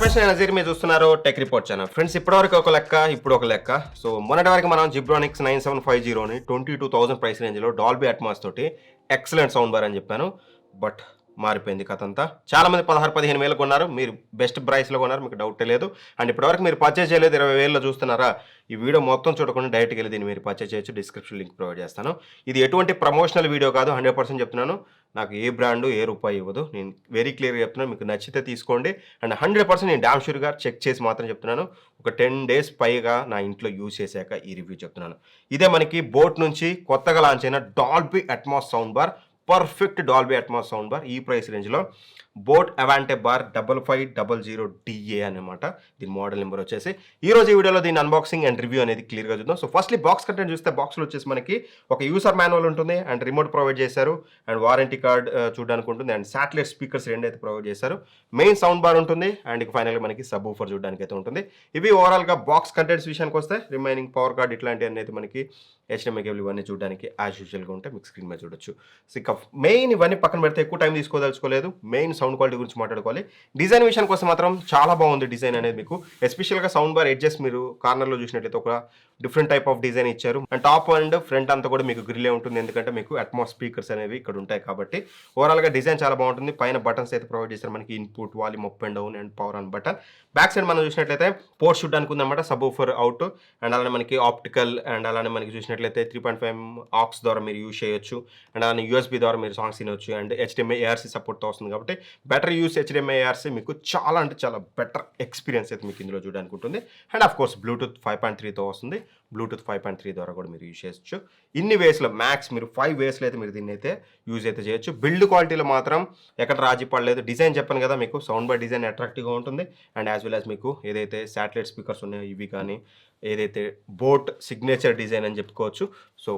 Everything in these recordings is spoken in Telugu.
ఫ్రెండ్స్, నేను నజీర్, మీరు చూస్తున్నారు టెక్ రిపోర్ట్ ఛానల్. ఫ్రెండ్స్, ఇప్పటివరకు ఒక లెక్క, ఇప్పుడు ఒక లెక్క. సో మొన్నటి వరకు మనం జిబ్రానిక్స్ 9750ని 22,000 ప్రైస్ రేంజ్లో డాల్బీ అట్మాస్ తోటి ఎక్సలెంట్ సౌండ్ బార్ అని చెప్పాను. బట్ మారిపోయింది కథ అంతా. చాలా మంది 16-15 వేలు కొన్నారు. మీరు బెస్ట్ ప్రైస్లో కొన్నారు, మీకు డౌటే లేదు. అండ్ ఇప్పటివరకు మీరు పర్చేజ్ చేయలేదు, 20,000లో చూస్తున్నారా? ఈ వీడియో మొత్తం చూడకుండా డైరెక్ట్గా వెళ్ళి దీన్ని మీరు పర్చేజ్ చేయొచ్చు. డిస్క్రిప్షన్ లింక్ ప్రొవైడ్ చేస్తాను. ఇది ఎటువంటి ప్రమోషనల్ వీడియో కాదు, 100% చెప్తున్నాను. నాకు ఏ బ్రాండు ఏ రూపాయి ఇవ్వదు. నేను వెరీ క్లియర్గా చెప్తున్నాను. మీకు నచ్చితే తీసుకోండి. అండ్ 100% నేను డామ్ షూర్గా చెక్ చేసి మాత్రం చెప్తున్నాను. ఒక 10 days పైగా నా ఇంట్లో యూజ్ చేశాక ఈ రివ్యూ చెప్తున్నాను. ఇదే మనకి బోట్ నుంచి కొత్తగా లాంచ్ అయిన Dolby Atmos sound bar. Perfect Dolby Atmos sound bar. ఈ ప్రైస్ రేంజ్లో బోట్ అవాంటే బార్ 5500DA అనమాట దీని మోడల్ నెంబర్ వచ్చేసి. ఈ రోజు ఈ వీడియోలో దీని అన్బాక్సింగ్ అండ్ రివ్యూ అనేది క్లియర్గా చూద్దాం. సో ఫస్ట్లీ బాక్స్ కంటెంట్ చూస్తే, బాక్స్లో వచ్చేసి మనకి ఒక యూజర్ మాన్యువల్ ఉంటుంది, అండ్ రిమోట్ ప్రొవైడ్ చేశారు, అండ్ వారంటీ కార్డ్ చూడడానికి ఉంటుంది, అండ్ శాటిలైట్ స్పీకర్స్ రెండు అయితే ప్రొవైడ్ చేశారు. మెయిన్ సౌండ్ బార్ ఉంటుంది, అండ్ ఫైనల్గా మనకి సబ్ ఊఫర్ చూడడానికి అయితే ఉంటుంది. ఇవి ఓవరాల్గా బాక్స్ కంటెంట్స్ విషయానికి వస్తే, రిమైనింగ్ పవర్ కార్డ్ ఇట్లాంటివన్నీ అయితే మనకి HDMI కేబుల్ ఇవన్నీ చూడడానికి యాజ్ యూజువల్గా ఉంటాయి. మీకు స్క్రీన్ మీద చూడొచ్చు. సో ఇక మెయిన్ ఇవన్నీ పక్కన పెడితే ఎక్కువ టైం తీసుకోదలుచుకోలేదు. మెయిన్ సౌండ్ క్వాలిటీ గురించి మాట్లాడుకోవాలి. డిజైన్ విషయానికి వస్తే మాత్రం చాలా బాగుంది డిజైన్ అనేది. మీకు ఎస్పెషల్గా సౌండ్ బార్ ఎడ్జెస్ మీరు కార్నర్లో చూసినట్లయితే ఒక డిఫరెంట్ టైప్ ఆఫ్ డిజైన్ ఇచ్చారు. అండ్ టాప్ అండ్ ఫ్రంట్ అంతా కూడా మీకు గ్రిల్లే ఉంటుంది, ఎందుకంటే మీకు అట్మాస్ స్పీకర్స్ అనేవి ఇక్కడ ఉంటాయి కాబట్టి. ఓవరాల్గా డిజైన్ చాలా బాగుంటుంది. పైన బటన్స్ అయితే ప్రొవైడ్ చేస్తారు మనకి, input, volume up and down, and power on button. Back side మనం చూసినట్లయితే పోర్ట్ చూడడానికి ఉందన్నమాట, సబ్ ఊఫర్ అవుట్, అండ్ అలానే మనకి ఆప్టికల్, అండ్ అలానే మనకి చూసినట్లయితే 3.5 ఆక్స్ ద్వారా మీరు యూజ్ చేయొచ్చు, అండ్ అలానే USB ద్వారా మీరు సాంగ్స్ వినొచ్చు, అండ్ HDMI ARC సపోర్ట్తో వస్తుంది కాబట్టి బెటర్ యూస్ HDMI ARC మీకు చాలా అంటే చాలా బెటర్ ఎక్స్పీరియన్స్ అయితే మీకు ఇందులో చూడడానికి ఉంటుంది. అండ్ ఆఫ్ కోర్స్ బ్లూటూత్ 5.3తో వస్తుంది. బ్లూటూత్ 5.3 ద్వారా కూడా మీరు యూజ్ చేయొచ్చు. ఇన్ని వేస్లో మ్యాక్స్ మీరు 5 వేస్లో అయితే మీరు దీన్ని అయితే యూజ్ అయితే చేయొచ్చు. బిల్డ్ క్వాలిటీలో మాత్రం ఎక్కడ రాజీ పడలేదు. డిజైన్ చెప్పాను కదా, మీకు సౌండ్ బార్ డిజైన్ అట్రాక్టివ్గా ఉంటుంది, అండ్ యాజ్ వెల్ యాజ్ మీకు ఏదైతే శాటిలైట్ స్పీకర్స్ ఉన్నాయో ఇవి కానీ, ఏదైతే బోట్ సిగ్నేచర్ డిజైన్ అని చెప్పుకోవచ్చు. సో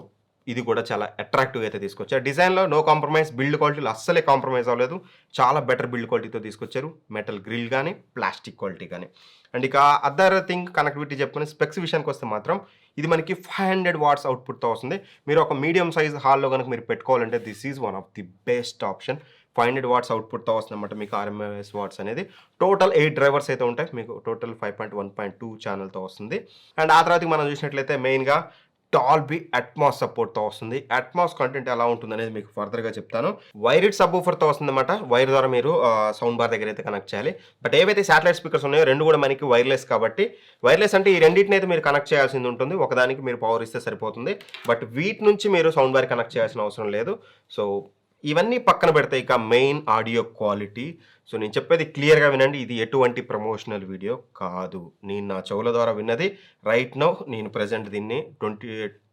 ఇది కూడా చాలా అట్రాక్టివ్గా అయితే తీసుకొచ్చారు. డిజైన్లో నో కాంప్రమైజ్, బిల్డ్ క్వాలిటీలో అస్సలే కాంప్రమైజ్ అవ్వలేదు. చాలా బెటర్ బిల్డ్ క్వాలిటీతో తీసుకొచ్చారు. మెటల్ గ్రిల్ కానీ, ప్లాస్టిక్ క్వాలిటీ కానీ. అండ్ ఇక అదర్ థింగ్ కనెక్టివిటీ చెప్పుకుని స్పెక్స్ విషయానికి వస్తే మాత్రం ఇది మనకి 500 watts అవుట్పుట్తో వస్తుంది. మీరు ఒక మీడియం సైజ్ హాల్లో కనుక మీరు పెట్టుకోవాలంటే this is one of the best option. 500 watts అవుట్పుట్తో వస్తుంది అనమాట మీకు RMS వాట్స్ అనేది. టోటల్ 8 డ్రైవర్స్ అయితే ఉంటాయి మీకు. టోటల్ 5.1.2 ఛానల్తో వస్తుంది. అండ్ ఆ తర్వాత మనం చూసినట్లయితే మెయిన్గా డాల్బీ అట్మాస్ సపోర్ట్తో వస్తుంది. అట్మాస్ కంటెంట్ ఎలా ఉంటుంది అనేది మీకు ఫర్దర్గా చెప్తాను. వైర్డ్ సబ్ ఊఫర్తో వస్తుంది అనమాట. వైర్ ద్వారా మీరు సౌండ్ బార్ దగ్గర అయితే కనెక్ట్ చేయాలి. బట్ ఏవైతే శాటిలైట్ స్పీకర్స్ ఉన్నాయో రెండు కూడా మనకి వైర్లెస్ కాబట్టి, వైర్లెస్ అంటే ఈ రెండింటిని అయితే మీరు కనెక్ట్ చేయాల్సింది ఉంటుంది. ఒకదానికి మీరు పవర్ ఇస్తే సరిపోతుంది, బట్ వీటి నుంచి మీరు సౌండ్ బార్ కనెక్ట్ చేయాల్సిన అవసరం లేదు. సో ఇవన్నీ పక్కన పెడితే ఇక మెయిన్ ఆడియో క్వాలిటీ. సో నేను చెప్పేది క్లియర్గా వినండి, ఇది ఎటువంటి ప్రమోషనల్ వీడియో కాదు. నేను నా చెవుల ద్వారా విన్నది. రైట్ నౌ నేను ప్రజెంట్ దీన్ని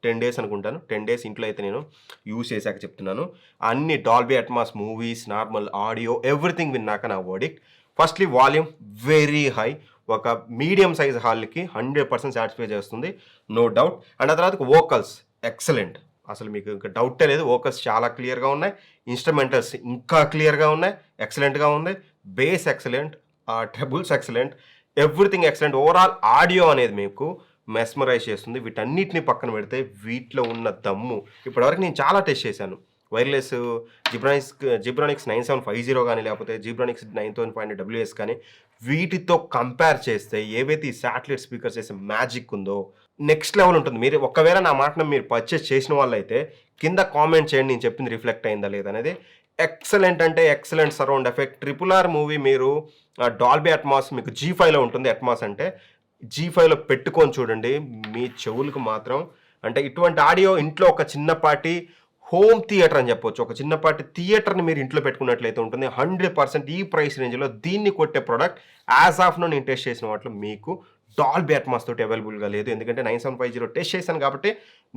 10 days అనుకుంటాను. 10 days ఇంట్లో అయితే నేను యూజ్ చేశాక చెప్తున్నాను. అన్ని Dolby Atmos movies, normal audio, everything విన్నాక నా verdict. Firstly volume very high. ఒక మీడియం సైజ్ హాల్కి 100% సాటిస్ఫై చేస్తుంది, నో డౌట్. అండ్ ఆ తర్వాత వోకల్స్ ఎక్సలెంట్. అసలు మీకు ఇంకా డౌటే లేదు. వోకల్స్ చాలా క్లియర్గా ఉన్నాయి. ఇన్స్ట్రుమెంటల్స్ ఇంకా క్లియర్గా ఉన్నాయి, ఎక్సలెంట్గా ఉంది. Bass excellent, trebles excellent, everything excellent. Overall audio అనేది మీకు మెస్మరైజ్ చేస్తుంది. వీటన్నిటిని పక్కన పెడితే వీటిలో ఉన్న దమ్ము ఇప్పటివరకు నేను చాలా టెస్ట్ చేశాను. వైర్లెస్ జిబ్రానిక్స్ 9750 కానీ, లేకపోతే జిబ్రానిక్స్ 9500WS కానీ, వీటితో కంపేర్ చేస్తే ఏవైతే ఈ శాటిలైట్ స్పీకర్స్ చేసే మ్యాజిక్ ఉందో నెక్స్ట్ లెవెల్ ఉంటుంది. మీరు ఒకవేళ నా మాటను మీరు పర్చేస్ చేసిన వాళ్ళు అయితే కింద కామెంట్ చేయండి, నేను చెప్పింది రిఫ్లెక్ట్ అయిందా లేదనేది. ఎక్సలెంట్ అంటే excellent surround effect. RRR movie మీరు డాల్బీ అట్మాస్ మీకు G5లో ఉంటుంది. అట్మాస్ అంటే G5లో పెట్టుకొని చూడండి, మీ చెవులకు మాత్రం అంటే ఇటువంటి ఆడియో ఇంట్లో ఒక చిన్నపాటి హోమ్ థియేటర్ అని చెప్పొచ్చు. ఒక చిన్నపాటి థియేటర్ని మీరు ఇంట్లో పెట్టుకున్నట్లయితే ఉంటుంది. 100% ఈ ప్రైస్ రేంజ్లో దీన్ని కొట్టే ప్రోడక్ట్ యాజ్ ఆఫ్ నో నేను టెస్ట్ చేసిన వాటిలో మీకు డాల్బీ అట్మాస్ తోటి అవైలబుల్గా లేదు. ఎందుకంటే 9750 టెస్ట్ చేశాను కాబట్టి.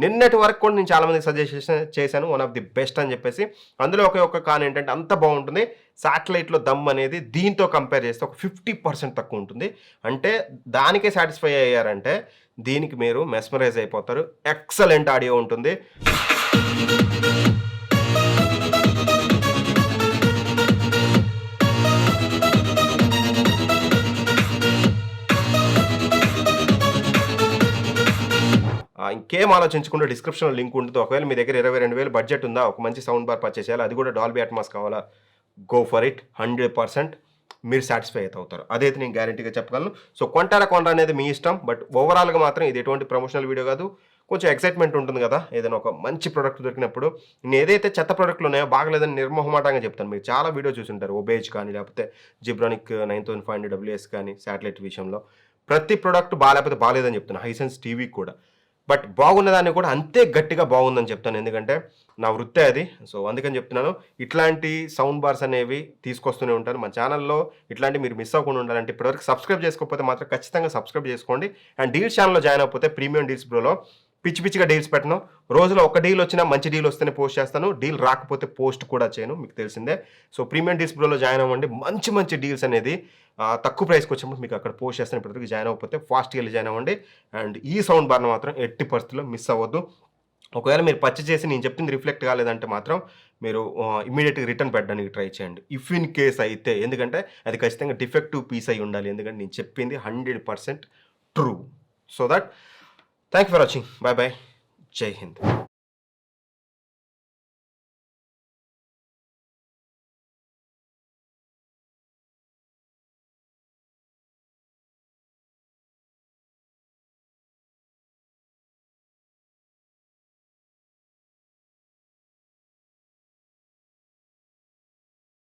నిన్నటి వరకు కూడా నేను చాలామందికి సజెస్ట్ చేశాను వన్ ఆఫ్ ది బెస్ట్ అని చెప్పేసి. అందులో ఒక కాన్ ఏంటంటే అంత బాగుంటుంది. శాటిలైట్లో దమ్ అనేది దీంతో కంపేర్ చేస్తే ఒక 50% తక్కువ ఉంటుంది. అంటే దానికే సాటిస్ఫై అయ్యారంటే దీనికి మీరు మెస్మరైజ్ అయిపోతారు. ఎక్సలెంట్ ఆడియో ఉంటుంది. ఇంకేం ఆలోచించకుండా డిస్క్రిప్షన్లో లింక్ ఉంటుంది. ఒకవేళ మీ దగ్గర 22,000 బడ్జెట్ ఉందా, ఒక మంచి సౌండ్ బార్ పర్చేస్ చేయాలి, అది కూడా డాల్బీ అట్మాస్ కావాలా, గో ఫర్ ఇట్. 100% మీరు సాటిస్ఫై అయితే అవుతారు. అదైతే నేను గ్యారంటీగా చెప్పగలను. సో కొంటారా కొనరా అనేది మీ ఇష్టం. బట్ ఓవరాల్‌గా మాత్రం ఇది ఎటువంటి ప్రమోషనల్ వీడియో కాదు. కొంచెం ఎక్సైట్‌మెంట్ ఉంటుంది కదా! ఏదైనా ఒక మంచి ప్రొడక్ట్ దొరికినప్పుడు. నేనేదైతే చెత్త ప్రొడక్ట్‌లు ఉన్నాయో బాగలేదని నిర్మొహమాటంగా చెప్తాను. మీరు చాలా వీడియో చూసుంటారు. ఒబేజ్ కానీ, లేకపోతే జిబ్రానిక్ 9500 డబ్ల్యూఎస్ కానీ, శాటిలైట్ విషయంలో. ప్రతి ప్రొడక్ట్ బాలేకపోతే బాలేదని చెప్తున్నా. హైసెన్స్ టీవీకి కూడా. బట్ బాగున్నదాన్ని కూడా అంతే గట్టిగా బాగుందని చెప్తాను. ఎందుకంటే నా వృత్తే అది. సో అందుకని చెప్తున్నాను. ఇట్లాంటి సౌండ్ బార్స్ అనేవి తీసుకొస్తూనే ఉంటాను. మన ఛానెల్‌లో ఇట్లాంటివి మీరు మిస్ అవ్వకుండా ఉండాలంటే ఇప్పటివరకు సబ్స్క్రైబ్ చేసుకోకపోతే మాత్రం ఖచ్చితంగా సబ్స్క్రైబ్ చేసుకోండి. అండ్ డీల్స్ ఛానెల్‌లో జాయిన్ అవ్వకపోతే ప్రీమియం డీల్స్ బ్రోలో పిచ్చిగా డీల్స్ పెట్టను. రోజులో ఒక డీల్ వచ్చినా మంచి డీల్ వస్తేనే పోస్ట్ చేస్తాను. డీల్ రాకపోతే పోస్ట్ కూడా చేయను. మీకు తెలిసిందే. సో ప్రీమియం డీల్స్ బ్రోలో జాయిన్ అవ్వండి. మంచి డీల్స్ అనేది తక్కువ ప్రైస్‌కి వచ్చినప్పుడు మీకు అక్కడ పోస్ట్ చేస్తాను. ఇప్పటివరకు జాయిన్ అవ్వకపోతే ఫాస్ట్‌గా వెళ్లి జాయిన్ అవ్వండి. అండ్ ఈ సౌండ్ బార్‌ని మాత్రం ఎట్టి పరిస్థితుల్లో మిస్ అవ్వద్దు. ఒకవేళ మీరు పర్చేజ్ చేసి నేను చెప్పింది రిఫ్లెక్ట్ కాలేదంటే మాత్రం మీరు ఇమ్మీడియేట్‌గా రిటర్న్ పెట్టడానికి ట్రై చేయండి. ఇఫ్ ఇన్ కేస్ అయితే ఎందుకంటే అది ఖచ్చితంగా డిఫెక్టివ్ పీస్ అయి ఉండాలి. ఎందుకంటే నేను చెప్పింది 100% true. So thank you for watching. By. జై హింద్.